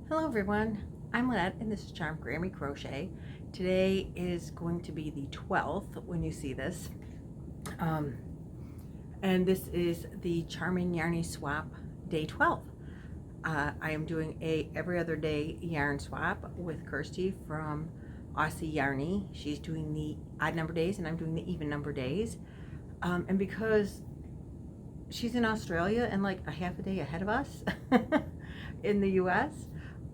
Hello everyone, I'm Lynette and this is Charmed Grammy Crochet. Today is going to be the 12th when you see this. And this is the Charming Yarnie Swap Day 12. I am doing a every other day yarn swap with Kirsty from Aussie Yarnie. She's doing the odd number days and I'm doing the even number days. And because she's in Australia and like a half a day ahead of us in the US,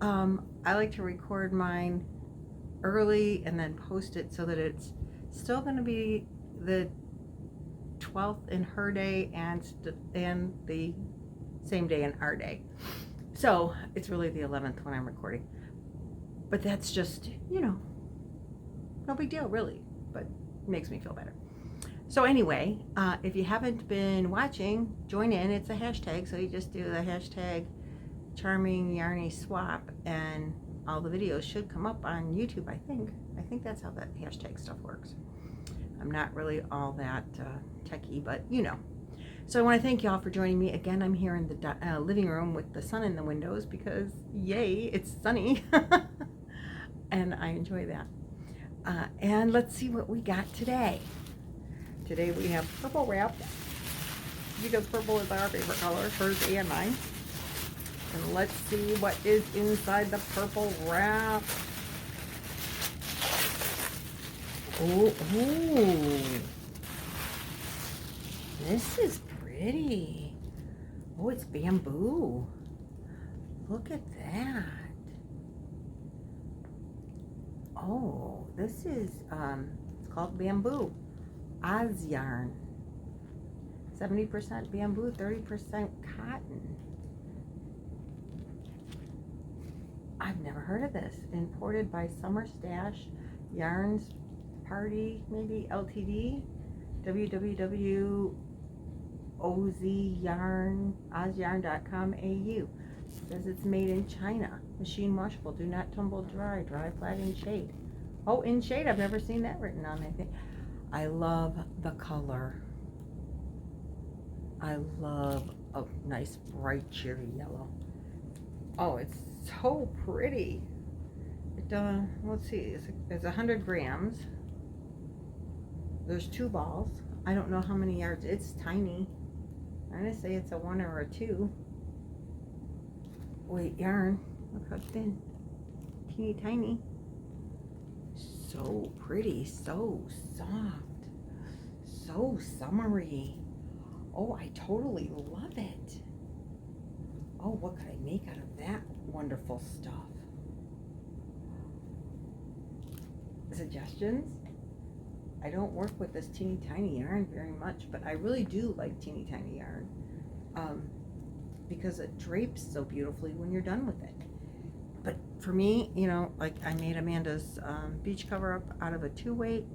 I like to record mine early and then post it so that it's still going to be the 12th in her day and the same day in our day. So it's really the 11th when I'm recording. But that's just, no big deal really, but it makes me feel better. So anyway, if you haven't been watching, join in. It's a hashtag, so you just do the hashtag Charming Yarnie Swap and all the videos should come up on YouTube, I think that's how that hashtag stuff works. I'm not really all that techie, but So I want to thank y'all for joining me again. I'm here in the living room with the sun in the windows because yay, it's sunny and I enjoy that. And let's see what we got today. Today we have purple wrap because purple is our favorite color, hers and mine. And let's see what is inside the purple wrap. Oh, this is pretty. Oh, it's bamboo. Look at that. Oh, this is, it's called bamboo. Aussie yarn. 70% bamboo, 30% cotton. I've never heard of this. Imported by Summer Stash Yarns Party, maybe Ltd. www.aussiyarn.com.au. Says it's made in China. Machine washable. Do not tumble dry. Dry flat in shade. Oh, in shade. I've never seen that written on anything. I love the color. I love a nice bright cherry yellow. Oh, it's so pretty. It let's see, it's 100 grams. There's 2 balls. I don't know how many yards. It's tiny. I'm gonna say it's a 1 or a 2 weight yarn. Look how thin, teeny tiny. So pretty, so soft, so summery. Oh, I totally love it. Oh, what could I make out of that wonderful stuff? Suggestions? I don't work with this teeny tiny yarn very much, but I really do like teeny tiny yarn because it drapes so beautifully when you're done with it. But for me, like I made Amanda's beach cover up out of a 2 weight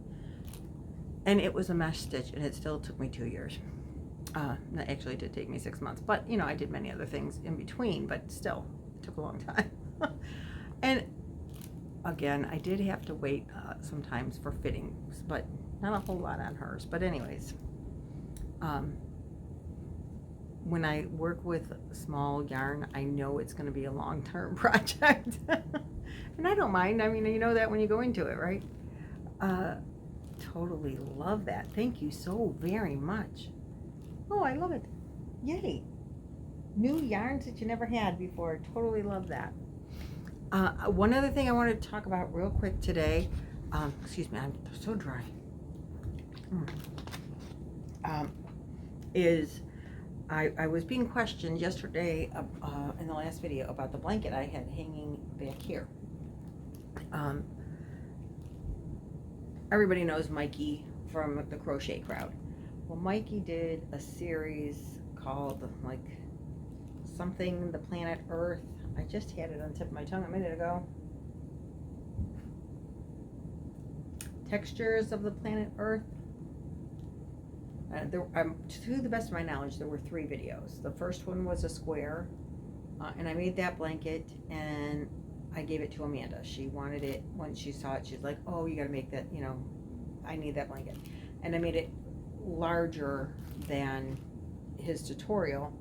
and it was a mesh stitch and it still took me 2 years. Actually, it did take me 6 months, but I did many other things in between, but still, it took a long time. And again, I did have to wait sometimes for fittings, but not a whole lot on hers. But anyways, when I work with small yarn, I know it's going to be a long-term project. And I don't mind. I mean, you know that when you go into it, right? Totally love that. Thank you so very much. Oh, I love it. Yay. New yarns that you never had before. Totally love that. One other thing I wanted to talk about real quick today. Excuse me, I'm so dry. Is I was being questioned yesterday in the last video about the blanket I had hanging back here. Everybody knows Mikey from the Crochet Crowd. Well, Mikey did a series called like something the planet Earth. I just had it on the tip of my tongue a minute ago. Textures of the planet Earth. To the best of my knowledge, there were 3 videos. The first one was a square, and I made that blanket and I gave it to Amanda. She wanted it. When she saw it, she's like, oh, you gotta make that, I need that blanket. And I made it larger than his tutorial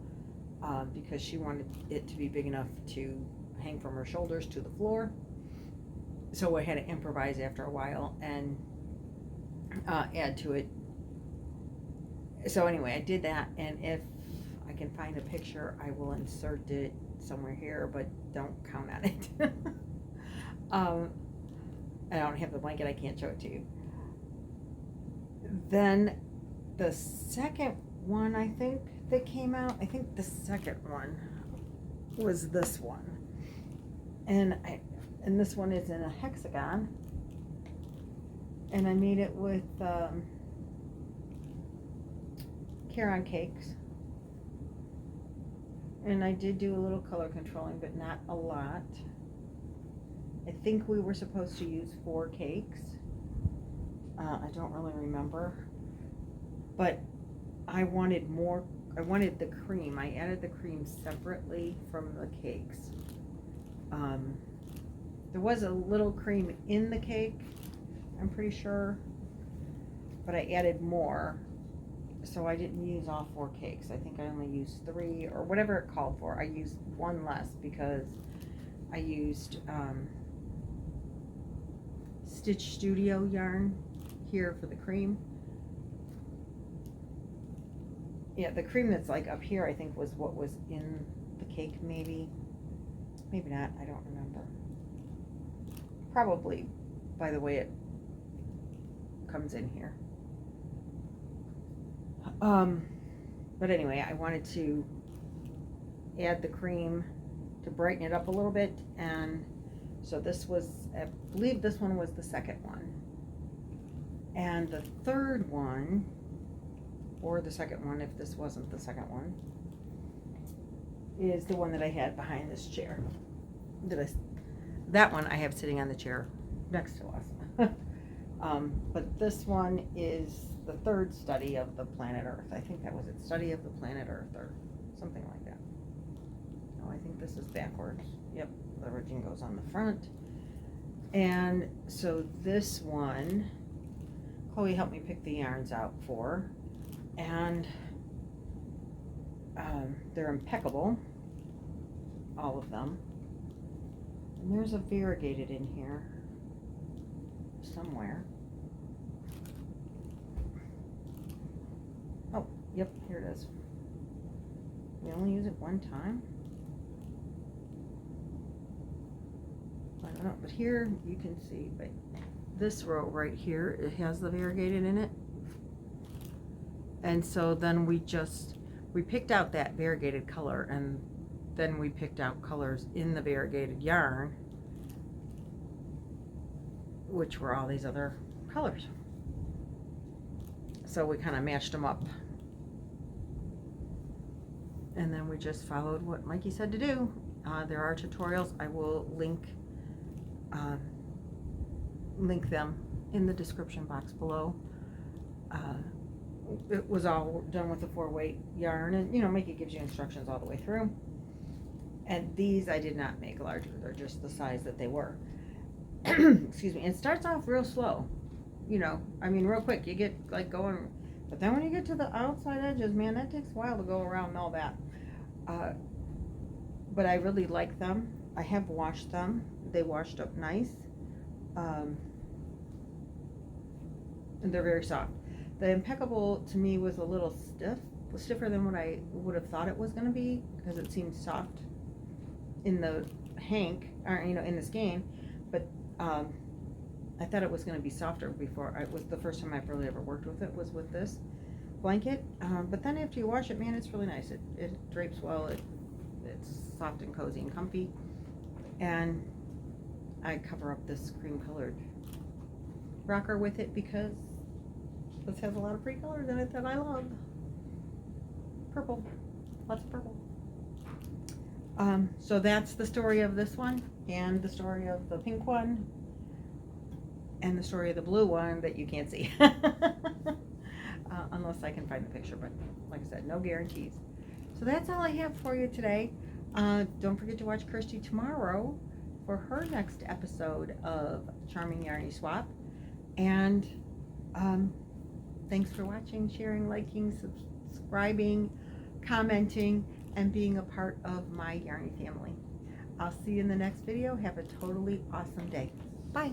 because she wanted it to be big enough to hang from her shoulders to the floor. So I had to improvise after a while and add to it. So anyway, I did that, and if I can find a picture, I will insert it somewhere here, but don't count on it. I don't have the blanket, I can't show it to you. Then the second one, I think, that came out, I think the second one was this one. And this one is in a hexagon. And I made it with Caron cakes. And I did do a little color controlling, but not a lot. I think we were supposed to use 4 cakes. I don't really remember. But I wanted more. I wanted the cream. I added the cream separately from the cakes. There was a little cream in the cake, I'm pretty sure, but I added more, so I didn't use all 4 cakes. I think I only used 3, or whatever it called for. I used 1 less because I used Stitch Studio yarn here for the cream. Yeah, the cream that's like up here, I think, was what was in the cake, maybe. Maybe not, I don't remember. Probably by the way it comes in here. But anyway, I wanted to add the cream to brighten it up a little bit, and so this was, I believe this one was the second one. And the third one, or the second one if this wasn't the second one, is the one that I had behind this chair. That one I have sitting on the chair next to us. But this one is the third study of the planet Earth. I think that was it, study of the planet Earth, or something like that. No, I think this is backwards. Yep, the origin goes on the front. And so this one, Chloe helped me pick the yarns out for, and they're impeccable, all of them. And there's a variegated in here somewhere. Oh, yep, here it is. We only use it one time. I don't know, but here you can see, but this row right here, it has the variegated in it. And so then we picked out that variegated color, and then we picked out colors in the variegated yarn, which were all these other colors. So we kind of matched them up. And then we just followed what Mikey said to do. There are tutorials. I will link them in the description box below. It was all done with the 4-weight yarn, and Mikey gives you instructions all the way through. And these I did not make larger, they're just the size that they were. Excuse me. It starts off real slow, real quick. You get like going, but then when you get to the outside edges, man, that takes a while to go around and all that. But I really like them. I have washed them. They washed up nice. And they're very soft. The impeccable to me was a little stiffer than what I would have thought it was going to be, because it seemed soft in the hank, or in the skein, but I thought it was going to be softer before. It was the first time I've really ever worked with it, was with this blanket. But then after you wash it, man, it's really nice. It drapes well. It's soft and cozy and comfy. And I cover up this cream colored rocker with it because this has a lot of pretty colors in it that I love. Purple, lots of purple. So that's the story of this one, and the story of the pink one, and the story of the blue one that you can't see. Unless I can find the picture, but like I said, no guarantees. So that's all I have for you today. Don't forget to watch Kirsty tomorrow for her next episode of Charming Yarnie Swap. And thanks for watching, sharing, liking, subscribing, commenting, and being a part of my Yarnie family. I'll see you in the next video. Have a totally awesome day. Bye.